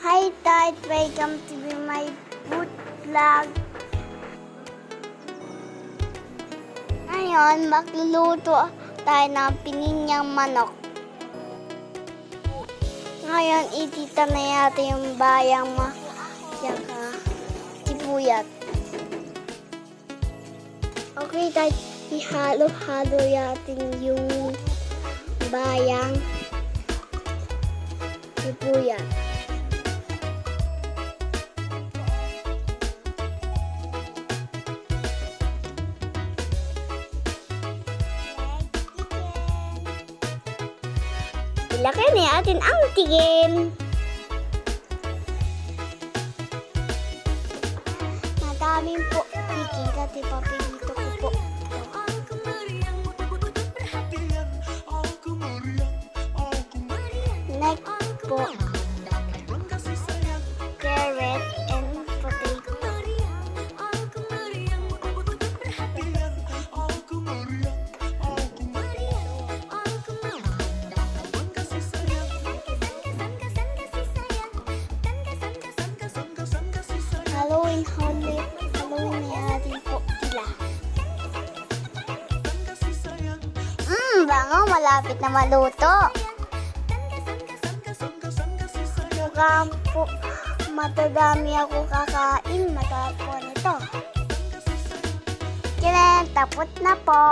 Hi Dad, welcome to my food vlog. Ngayon, magluluto tayo ng pininyang manok. Ngayon, itita na natin yung bayang saka sibuyat. Okay, Dad, ihalo-halo natin yung bayang sibuyat. Ilagay na natin ang tigim. Madaming po tigim kasi papilito ko po. Next po, carrot and potato. Haluin natin po sila. Bango, malapit na maluto. Mukhang po matadami ako kakain matapos nito. Kaya tapos na po.